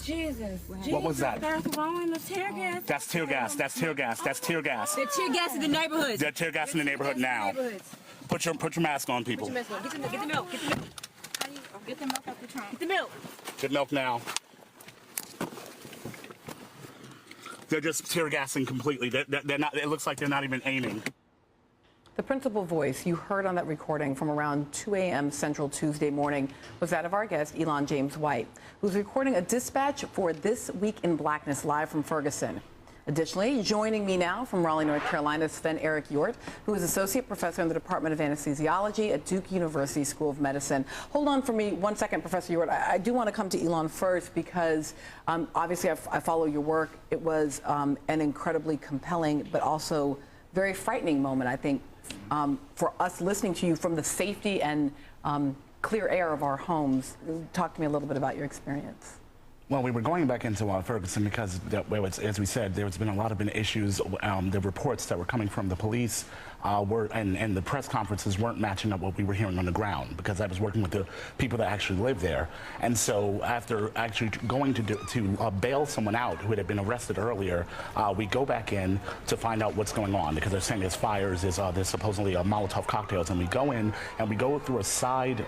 Jesus. What was that? That's wrong. The tear gas. That's tear gas. That's tear gas. That's tear gas. They're tear gas in the neighborhoods. They're tear gas in the neighborhood now. Put your mask on, people. Get the milk. Get the milk. Get the milk. Get the milk out the trunk. Get the milk. Get milk now. They're just tear gassing completely. They're not. It looks like they're not even aiming. The principal voice you heard on that recording from around 2 a.m. Central Tuesday morning was that of our guest, Elon James White, who's recording a dispatch for This Week in Blackness live from Ferguson. Additionally, joining me now from Raleigh, North Carolina, is Sven Eric Yort, who is Associate Professor in the Department of Anesthesiology at Duke University School of Medicine. Hold on for me 1 second, Professor Yort. I do want to come to Elon first because obviously I follow your work. It was an incredibly compelling but also very frightening moment, I think, for us listening to you from the safety and clear air of our homes. Talk to me a little bit about your experience. Well, we were going back into Ferguson because, as we said, there's been a lot of issues. The reports that were coming from the police and the press conferences weren't matching up what we were hearing on the ground, because I was working with the people that actually live there. And so after actually going to bail someone out who had been arrested earlier, we go back in to find out what's going on, because they're saying there's fires, there's supposedly Molotov cocktails, and we go in and we go through a side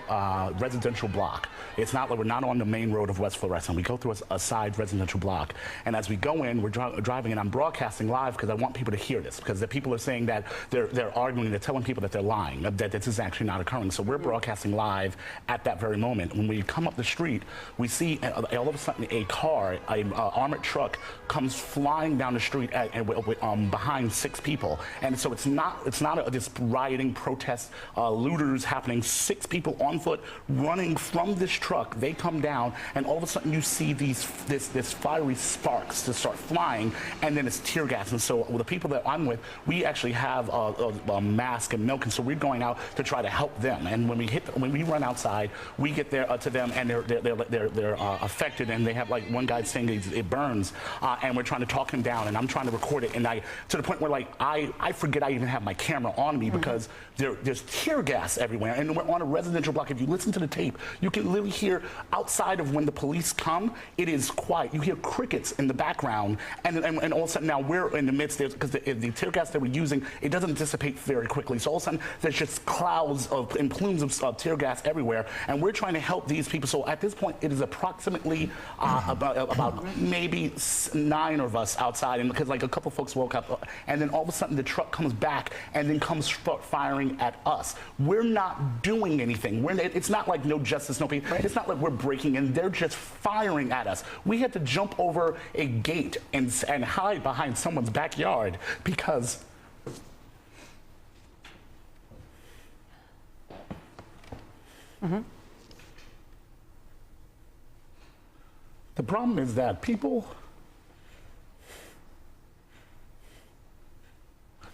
residential block. It's not like we're not on the main road of West Florissant. We go through a side residential block, and as we go in, we're driving, and I'm broadcasting live because I want people to hear this, because the people are saying that they're arguing, they're telling people that they're lying, that this is actually not occurring. So we're broadcasting live at that very moment. When we come up the street, we see all of a sudden a car, an armored truck, comes flying down the street behind 6 people, and so it's not this rioting, protest, looters happening. 6 people on foot running from this truck. They come down, and all of a sudden you see this fiery sparks to start flying, and then it's tear gas. And so with the people that I'm with, we actually have a mask and milk, and so we're going out to try to help them. And when we run outside, we get there to them, and they're affected, and they have, like, one guy saying it burns, and we're trying to talk him down, and I'm trying to record it, and to the point where, like, I forget I even have my camera on me, because there's tear gas everywhere, and we're on a residential block. If you listen to the tape, you can literally hear outside of when the police come, it is quiet. You hear crickets in the background, and all of a sudden now we're in the midst, because the tear gas that we're using, it doesn't dissipate very quickly. So all of a sudden there's just clouds and plumes of tear gas everywhere, and we're trying to help these people. So at this point, it is approximately about maybe 9 of us outside, and because, like, a couple folks woke up, and then all of a sudden the truck comes back and then comes firing at us. We're not doing anything. It's not like no justice, no peace. It's not like we're breaking in. They're just firing at us. We had to jump over a gate and hide behind someone's backyard because the problem is that people,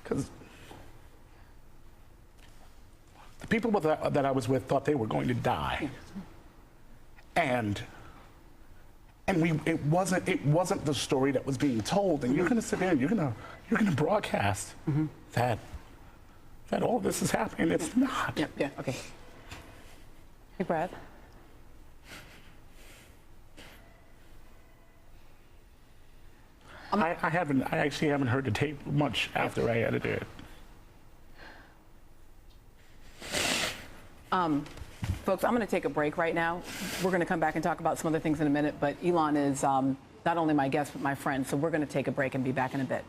because the people that I was with thought they were going to die, and it wasn't the story that was being told. And you're going to sit there and you're going to broadcast that all this is happening. It's not. Yeah. Okay. Hey, Brad. I actually haven't heard the tape much after I edited it. Folks, I'm going to take a break right now. We're going to come back and talk about some other things in a minute, but Elon is not only my guest, but my friend, so we're going to take a break and be back in a bit.